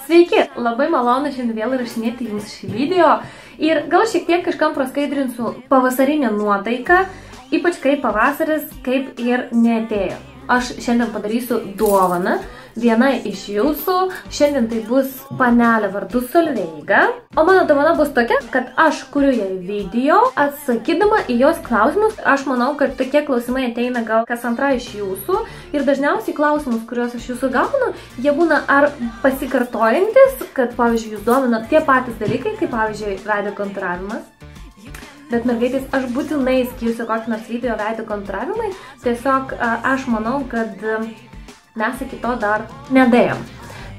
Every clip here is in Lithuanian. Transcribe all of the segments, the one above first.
Sveiki, labai malonu šiandien vėl įrašinėti jums šį video ir gal šiek tiek kažkam praskaidrinsiu pavasarinę nuotaiką, ypač kai pavasaris kaip ir neatėjo. Aš šiandien padarysiu dovaną vienai iš jūsų, šiandien tai bus panelė vardu Solveiga, o mano dovana bus tokia, kad aš kuriu jai video atsakydama į jos klausimus. Aš manau, kad tokie klausimai ateina gal kas antra iš jūsų ir dažniausiai klausimus, kuriuos aš jūsų gaunu, jie būna ar pasikartojantis, kad pavyzdžiui jūs domina tie patys dalykai, kaip pavyzdžiui veido kontūravimas. Bet mergaitės, aš būtinai skirsiu kokį nors video veido kontūravimai, tiesiog aš manau, kad mes iki to dar nedėjom.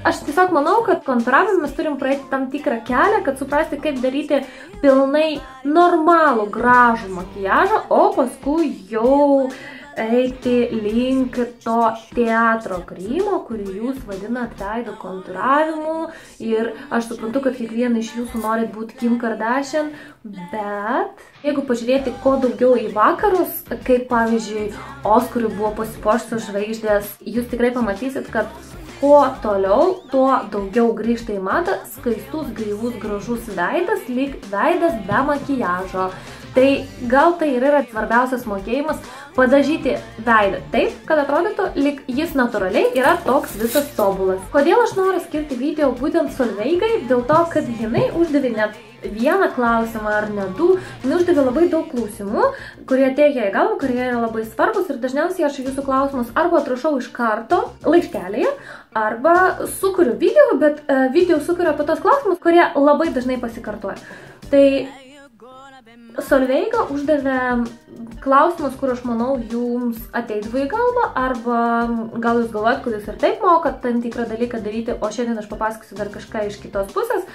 Aš tiesiog manau, kad kontūravimą mes turim praeiti tam tikrą kelią, kad suprasti, kaip daryti pilnai normalų, gražų makiažą, o paskui jau eiti link to teatro grimo, kurį jūs vadinat veido kontūravimu. Ir aš suprantu, kad kiekvieną iš jūsų norit būti Kim Kardashian, bet jeigu pažiūrėti kuo daugiau į vakarus, kaip pavyzdžiui Oskarui buvo pasipuošusios žvaigždės, jūs tikrai pamatysit, kad kuo toliau, tuo daugiau grįžta į madą skaistus, gaivus, gražus veidas, lyg veidas be makiažo. Tai gal tai ir yra svarbiausias mokėjimas padažyti veidą taip, kad atrodytų, lyg jis natūraliai yra toks visas tobulas. Kodėl aš noriu skirti video būtent Solveigai? Dėl to, kad jinai uždavė net vieną klausimą ar ne du, jinai uždavė labai daug klausimų, kurie teikia į galvą, kurie yra labai svarbus ir dažniausiai aš jūsų klausimus arba atrašau iš karto laiškelėje, arba sukuriu video, bet video sukuriu apie tos klausimus, kurie labai dažnai pasikartoja. Tai Solveiga uždavė klausimus, kur aš manau jums ateidavo į galvą, arba gal jūs galvojat, kad jūs ir taip mokat tam tikrą dalyką daryti, o šiandien aš papasakosiu dar kažką iš kitos pusės.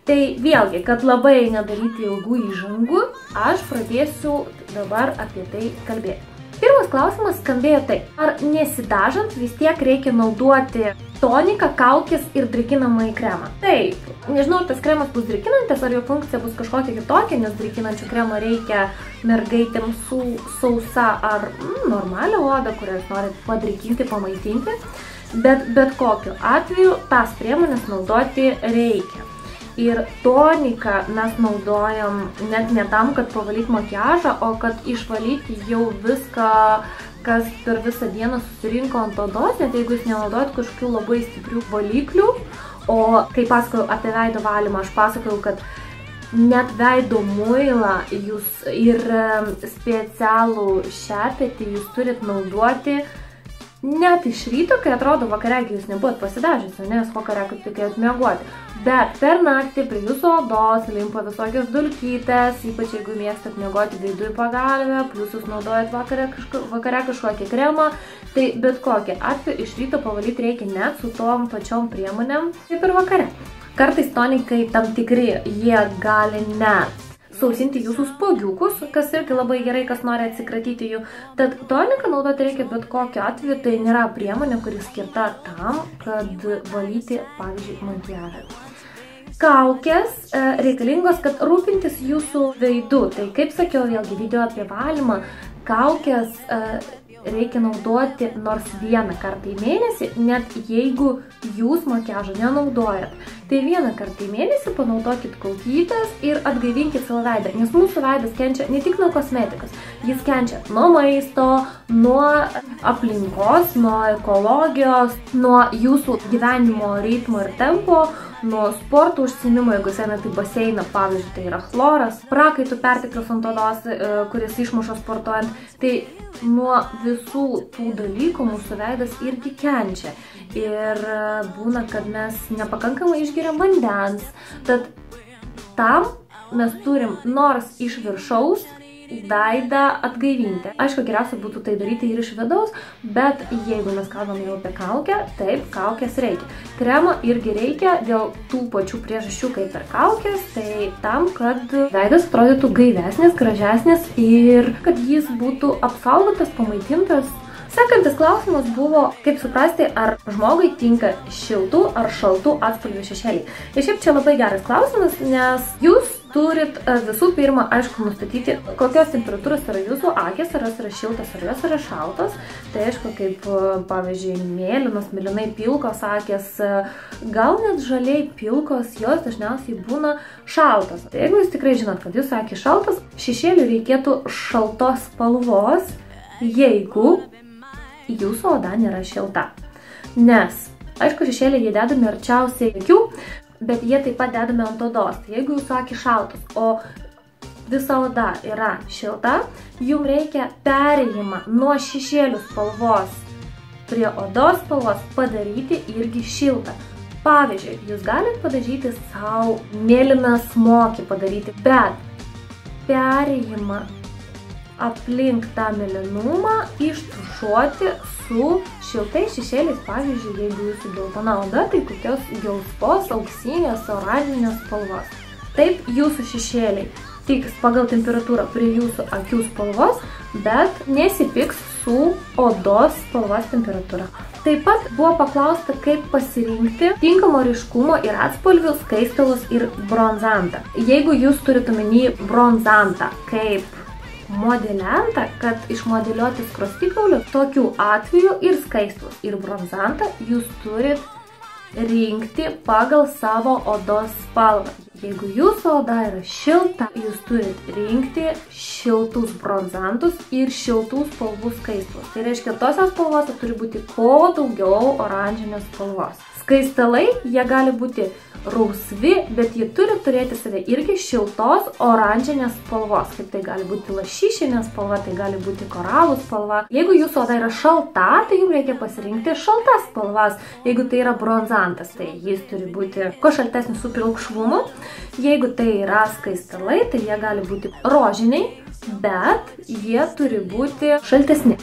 Tai vėlgi, kad labai nedaryti ilgų įžangų, aš pradėsiu dabar apie tai kalbėti. Pirmas klausimas skambėjo taip. Ar nesidažant vis tiek reikia naudoti toniką, kaukės ir drėkinamąjį kremą? Taip. Nežinau, ar tas kremas bus drėkinantis, ar jo funkcija bus kažkokia kitokia, nes drėkinančio kremo reikia mergaitėms su sausa ar normalią odą, kurią jūs norit padrėkinti, pamaitinti. Bet kokiu atveju tas priemonės naudoti reikia. Ir toniką mes naudojam net ne tam, kad pavalyti makiažą, o kad išvalyti jau viską, kas per visą dieną susirinko ant odos, net jeigu jūs nenaudojat kažkokių labai stiprių valiklių. O kai pasakojau apie veido valymą, aš pasakojau, kad net veido muilą jūs ir specialų šepetį jūs turit naudoti net iš ryto, kai atrodo vakare, kai jūs nebuvot pasidažęs, nes vakare kaip tik ėjot miegoti. Bet per naktį prie jūsų odos limpa visokios dulkytės, ypač jeigu mėgstat miegoti veidu į pagalvę, plus jūs naudojat vakare kažkokį kremą, tai bet kokį atveju iš ryto pavalyti reikia net su tom pačiom priemonėm, kaip ir vakare. Kartais tonikai tam tikri, jie gali net sausinti jūsų spuogiukus, kas irgi labai gerai, kas nori atsikratyti jų. Tad toniką naudoti reikia bet kokiu atveju, tai nėra priemonė, kuri skirta tam, kad valyti, pavyzdžiui, makiažą. Kaukės reikalingos, kad rūpintis jūsų veidu. Tai kaip sakiau, vėlgi video apie valymą, kaukės reikia naudoti nors vieną kartą į mėnesį, net jeigu jūs makiažo nenaudojat. Tai vieną kartą į mėnesį panaudokit kaukytes ir atgaivinkit savo veidą, nes mūsų veidas kenčia ne tik nuo kosmetikos, jis kenčia nuo maisto, nuo aplinkos, nuo ekologijos, nuo jūsų gyvenimo ritmo ir tempo, nuo sporto užsiėmimo, jeigu jūs einate į baseiną, pavyzdžiui, tai yra chloras, prakaitų perteklius ant odos, kuris išmuša sportuojant, tai nuo visų tų dalykų mūsų veidas irgi kenčia. Ir būna, kad mes nepakankamai išgeriam vandens, tad tam mes turim nors iš viršaus veidą atgaivinti. Aišku, geriausia būtų tai daryti ir iš vidaus, bet jeigu mes kalbam jau apie kaukę, taip, kaukės reikia. Kremo irgi reikia dėl tų pačių priežasčių kaip ir kaukės, tai tam, kad veidas atrodytų gaivesnis, gražesnis ir kad jis būtų apsaugotas, pamaitintas. Sekantis klausimas buvo, kaip suprasti, ar žmogui tinka šiltų ar šaltų atspalvių šešėliai. Ir šiaip čia labai geras klausimas, nes jūs turit visų pirma, aišku, nustatyti, kokios temperatūros yra jūsų akis, ar jos yra šiltos, ar jos yra šaltos. Tai aišku, kaip pavyzdžiui, mėlynos, mėlynai pilkos akis, gal net žaliai pilkos, jos dažniausiai būna šaltos. Tai jeigu jūs tikrai žinot, kad jūsų akis šaltos, šešėlių reikėtų šaltos spalvos, jeigu jūsų oda nėra šilta. Nes, aišku, šešėliai jie dedami arčiausiai akių, bet jie taip pat dedami ant odos. Tai jeigu jūsų akys šaltos, o visa oda yra šilta, jums reikia perėjimą nuo šešėlių spalvos prie odos spalvos padaryti irgi šiltą. Pavyzdžiui, jūs galite padažyti savo mėlyną smokį padaryti, bet perėjimą aplink tą mėlynumą ištušuoti su šiltais šešėliais. Pavyzdžiui, jeigu jūsų geltona oda, tai kokios gelsvos, auksinės, oranžinės spalvos. Taip, jūsų šešėliai tiks pagal temperatūrą prie jūsų akių spalvos, bet nesipiks su odos spalvos temperatūra. Taip pat buvo paklausta, kaip pasirinkti tinkamo ryškumo ir atspalvių skaistalus ir bronzantą. Jeigu jūs turite omeny bronzantą kaip modeliantą, kad išmodeliuoti skruostikaulius, tokių atvejų ir skaistalus ir bronzantą jūs turit rinkti pagal savo odos spalvą. Jeigu jūsų oda yra šilta, jūs turit rinkti šiltus bronzantus ir šiltų spalvų skaistalus. Tai reiškia, tose spalvose turi būti kuo daugiau oranžinės spalvos. Skaistalai, jie gali būti rausvi, bet jie turi turėti save irgi šiltos oranžinės spalvos. Kaip tai gali būti lašišinė spalva, tai gali būti koralų spalva. Jeigu jūsų oda yra šalta, tai jums reikia pasirinkti šaltas spalvas. Jeigu tai yra bronzantas, tai jis turi būti kuo šaltesnis su pilkšvumu. Jeigu tai yra skaistalai, tai jie gali būti rožiniai, bet jie turi būti šaltesni.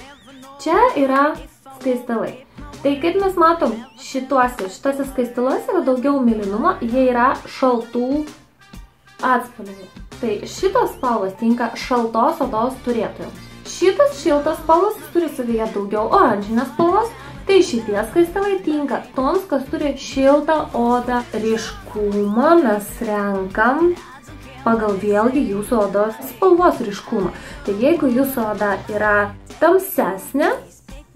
Čia yra skaistalai. Tai kaip mes matom, šituose skaistaluose yra daugiau mėlynumo, jie yra šaltų atspalvių. Tai šitos spalvos tinka šaltos odos turėtojams. Šitas šiltas spalvos turi savyje daugiau oranžinės spalvos, tai šitie skaistalai tinka toms, kas turi šiltą odą. Ryškumą mes renkam pagal vėlgi jūsų odos spalvos ryškumą. Tai jeigu jūsų oda yra tamsesnė,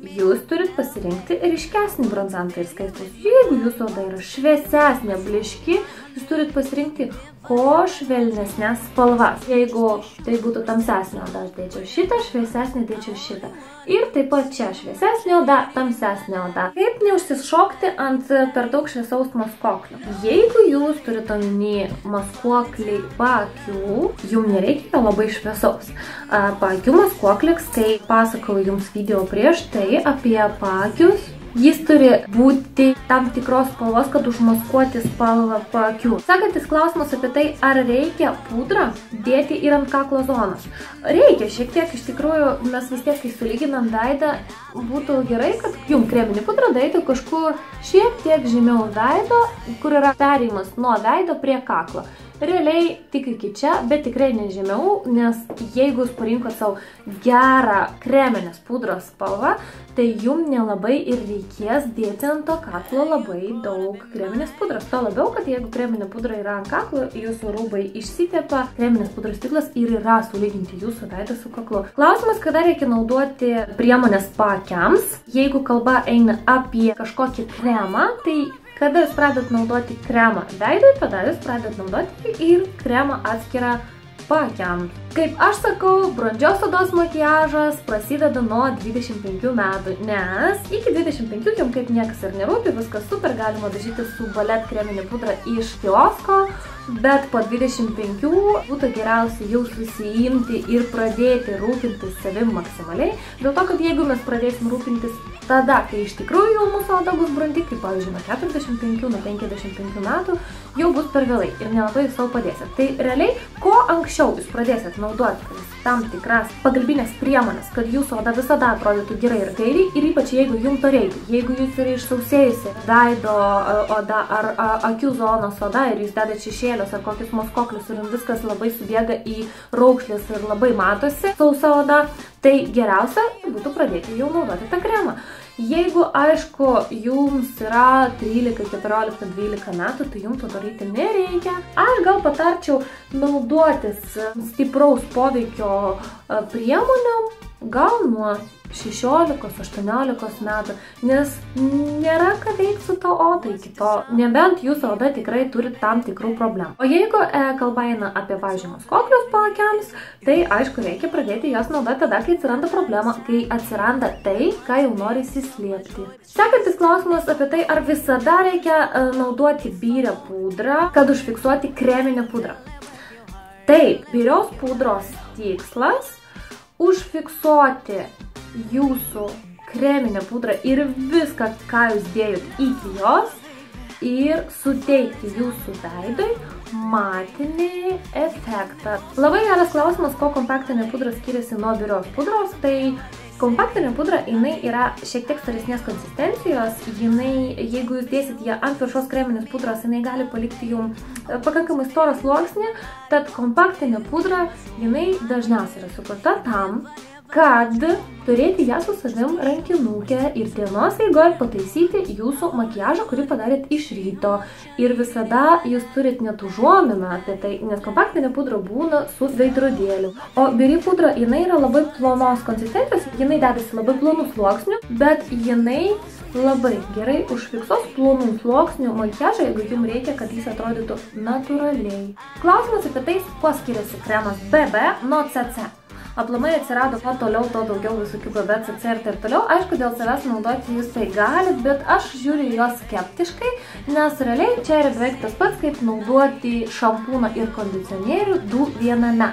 jūs turit pasirinkti ryškesnį bronzantą ir skaistalus. Jeigu jūsų oda yra šviesesnė, blyški, jūs turit pasirinkti kuo švelnesnės spalvas. Jeigu tai būtų tamsesnė oda, aš dėčiau šitą, šviesesnė dėčiau šitą. Ir taip pat čia šviesesnė oda, tamsesnė oda. Kaip neužsišokti ant per daug šviesaus maskoklio? Jeigu jūs turite omeny maskuoklį paakių, jums nereikia labai šviesaus. Paakių maskuoklis, kai pasakau jums video prieš tai apie paakius, jis turi būti tam tikros spalvos, kad užmaskuoti spalvą paakių. Sekantis klausimas apie tai, ar reikia pudrą dėti ir ant kaklo zonos. Reikia šiek tiek, iš tikrųjų, mes vis tiek, kai sulyginam veidą, būtų gerai, kad jums kreminį pudrą dėtų kažkur šiek tiek žemiau veido, kur yra perėjimas nuo veido prie kaklo. Realiai tik iki čia, bet tikrai nežemiau, nes jeigu jūs parinkot savo gerą kreminės pudros spalvą, tai jums nelabai ir reikės dėti ant to kaklo labai daug kreminės pudros. To labiau, kad jeigu kreminė pudra yra ant kaklo, jūsų rūbai išsitepa, kreminės pudros stiklas ir yra sulyginti jūsų veidą su kaklu. Klausimas, kada reikia naudoti priemonės paakiams. Jeigu kalba eina apie kažkokį kremą, tai kada jūs pradedat naudoti kremą veidui, tada jūs pradedat naudoti ir kremą atskirą paakiams. Kaip aš sakau, brandžios odos makiažas prasideda nuo 25 metų, nes iki 25 jums kaip niekas ir nerūpi, viskas super, galima dažyti su balet kreminė pudra iš kiosko, bet po 25 būtų geriausia jau susiimti ir pradėti rūpintis savim maksimaliai, dėl to, kad jeigu mes pradėsim rūpintis tada, kai iš tikrųjų jau mūsų oda bus brandi, kaip pavyzdžiui nuo 45, nuo 55 metų, jau bus per vėlai ir nelabai savo padėsit. Tai realiai, kuo anksčiau jūs pradėsit naudoti tam tikras pagalbinės priemonės, kad jūsų oda visada atrodytų gerai ir gailiai, ir ypač jeigu jums to reikia, jeigu jūs yra išsausėjusi veido oda ar akių zonos oda ir jūs dedat šešėlius ar kokius maskoklius ir viskas labai subėga į raukšles ir labai matosi sausa oda, tai geriausia būtų pradėti jau naudoti tą kremą. Jeigu, aišku, jums yra 13, 14, 12 metų, tai jums to daryti nereikia. Aš gal patarčiau naudotis stipraus poveikio priemonėm gal nuo 16-18 metų, nes nėra ką veikti su to odai iki to, nebent jūsų oda tikrai turi tam tikrų problemų. O jeigu kalba eina apie, pavyzdžiui, maskoklius paakiams, tai aišku reikia pradėti jas naudoti tada, kai atsiranda problema, kai atsiranda tai, ką jau nori įsislėpti. Sekantis klausimas apie tai, ar visada reikia naudoti byrę pudrą, kad užfiksuoti kreminę pudrą. Taip, birios pudros tikslas užfiksuoti jūsų kreminę pudrą ir viską, ką jūs dėjot iki jos ir suteikti jūsų veidui matinį efektą. Labai geras klausimas, ko kompaktinė pudra skiriasi nuo birios pudros, tai kompaktinė pudra, jinai yra šiek tiek storesnės konsistencijos, jeigu jūs dėsit ją ant viršos kreminės pudros, jinai gali palikti jums pakankamai storą sluoksnį, tad kompaktinė pudra, jinai dažniausiai yra sukurta tam, kad turėti ją su savim rankinukę ir dienos eigoje pataisyti jūsų makiažą, kurį padarėt iš ryto. Ir visada jūs turit net užuominą apie tai, nes kompaktinė pudra būna su veidrodėliu. O biri pudra, jinai yra labai plonos konsistencijos, jinai dedasi labai plonų sluoksnių, bet jinai labai gerai užfiksuos plonų sluoksnių makiažą, jeigu jums reikia, kad jis atrodytų natūraliai. Klausimas apie tai, kuo skiriasi kremas BB nuo CC. Aplamai atsirado kuo toliau, to daugiau visokių BB, CC ir taip toliau. Aišku, dėl savęs naudoti jūs tai galit, bet aš žiūriu juos skeptiškai, nes realiai čia yra beveik tas pats, kaip naudoti šampūną ir kondicionierių du viename.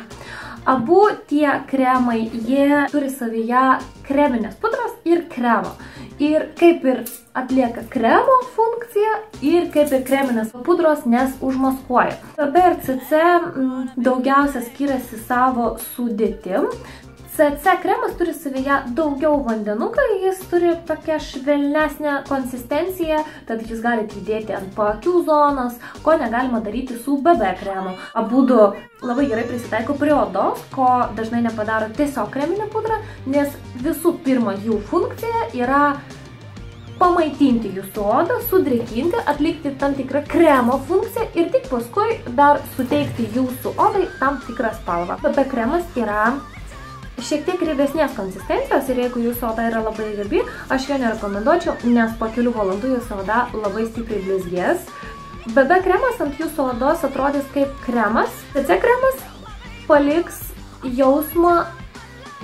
Abu tie kremai, jie turi savyje kreminės pudros ir kremo. Ir kaip ir atlieka kremo funkciją ir kaip ir kreminės pudros, nes užmaskuoja. BB ir CC daugiausia skiriasi savo sudėtim. CC kremas turi savyje daugiau vandenuką, jis turi tokią švelnesnę konsistenciją, tad jūs galite įdėti ant paakių zonos, ko negalima daryti su BB kremu. Abudu labai gerai prisitaiko prie odos, ko dažnai nepadaro tiesiog kreminė pudra, nes visų pirma jų funkcija yra pamaitinti jūsų odą, sudrėkinti, atlikti tam tikrą kremo funkciją ir tik paskui dar suteikti jūsų odai tam tikrą spalvą. BB kremas yra šiek tiek riebesnės konsistencijos ir jeigu jūsų oda yra labai riebi, aš jo nerekomenduočiau, nes po kelių valandų jūsų oda labai stipriai blizgės. BB kremas ant jūsų odos atrodys kaip kremas. CC kremas paliks jausmą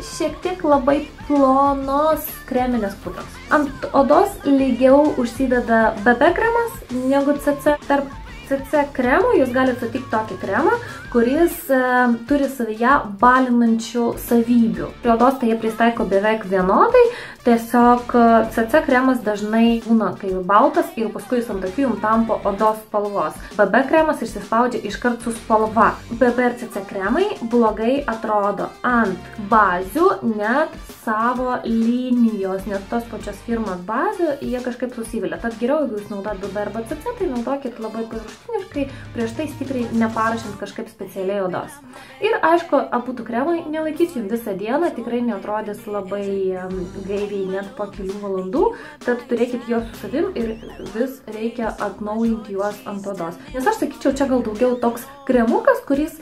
šiek tiek labai plonos kreminės pudros. Ant odos lygiau užsideda BB kremas negu CC. Tarp CC kremo jūs galite sutikti tokį kremą, kuris turi savyje balinančių savybių. Prie odos tai jie pristaiko beveik vienodai, tiesiog CC kremas dažnai būna kaip baltas ir paskui jis ant akių jums tampo odos spalvos. BB kremas išsispaudžia iškart su spalva. BB ir CC kremai blogai atrodo ant bazių, net savo linijos, net tos pačios firmos bazių, jie kažkaip susivilia. Tad geriau, jeigu jūs naudojat BB arba CC, tai naudokit labai paviršutiniškai, prieš tai stipriai neparašint kažkaip specialiai odos. Ir aišku, abudu kremai nelaikys jums visą dieną, tikrai neatrodys labai gaiviai net po kelių valandų, tad turėkit juos su savim ir vis reikia atnaujinti juos ant odos. Nes aš sakyčiau, čia gal daugiau toks kremukas, kuris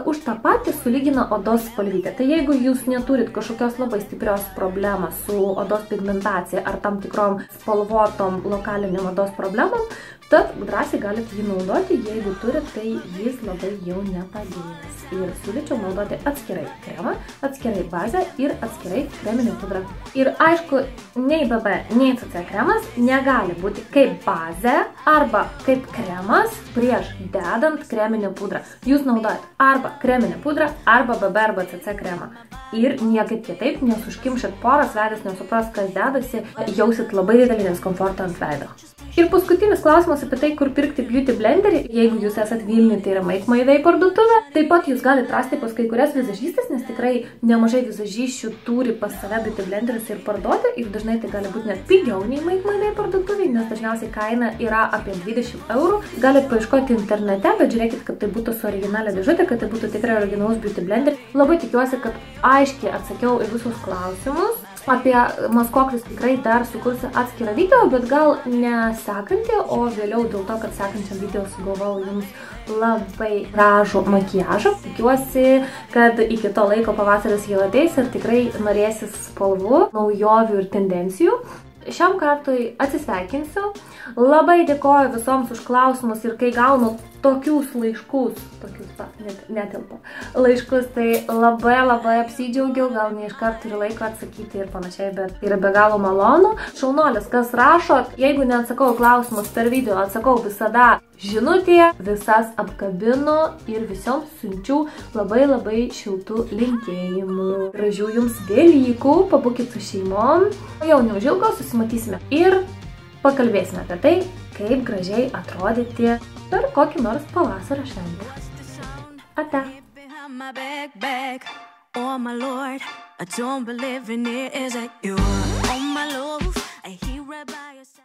už tą patį sulygina odos spalvytę. Tai jeigu jūs neturit kažkokios labai stiprios problemos su odos pigmentacija ar tam tikrom spalvotom lokaliniam odos problemom, tad drąsiai galite jį naudoti, jeigu turit, tai jis labai jau nepadės. Ir siūlyčiau naudoti atskirai kremą, atskirai bazę ir atskirai kreminę pudrą. Ir aišku, nei BB, nei CC kremas negali būti kaip bazė arba kaip kremas prieš dedant kreminę pudrą. Jūs naudojat arba kreminę pudrą, arba BB arba CC kremą. Ir niekaip kitaip nesuškimšit poras, veidas nesupras, kas dedasi, jausit labai didelį diskomfortą ant veido. Ir paskutinis klausimas apie tai, kur pirkti beauty blenderį. Jeigu jūs esat Vilniuje, tai yra Make My Way parduotuvė. Taip pat jūs galite rasti pas kai kurias vizažistės, nes tikrai nemažai vizažisčių turi pas save beauty blenderius ir parduoti. Ir dažnai tai gali būti net pigiau nei Make My Way parduotuvė, nes dažniausiai kaina yra apie 20 eurų. Galite ieškoti internete, bet žiūrėkit, kad tai būtų su originalia dėžutė, kad tai būtų tikrai originalus beauty blender. Labai tikiuosi, kad aiškiai atsakiau į visus klausimus. Apie maskoklius tikrai dar sukursiu atskirą video, bet gal ne sekantį, o vėliau dėl to, kad sekančiam video sugalvojau jums labai gražų makiažą. Tikiuosi, kad iki to laiko pavasaris jau ateis ir tikrai norėsis spalvų, naujovių ir tendencijų. Šiam kartui atsisveikinsiu. Labai dėkoju visoms už klausimus ir kai gaunu tokius laiškus, laiškus, tai labai apsidžiaugiau, gal ne iš karto turiu laiko atsakyti ir panašiai, bet yra be galo malonu. Šaunuolis, kas rašo, jeigu neatsakau klausimus per video, atsakau visada žinutėje, visas apkabinu ir visoms siunčiu labai šiltų linkėjimų. Gražių jums Velykų, pabūkit su šeimom, jau neužilgo susimatysime ir pakalbėsime apie tai, kaip gražiai atrodyti per kokį nors pavasario šventę. Ate. Oh my Lord, I don't believe in it, is it you? Oh my Lord.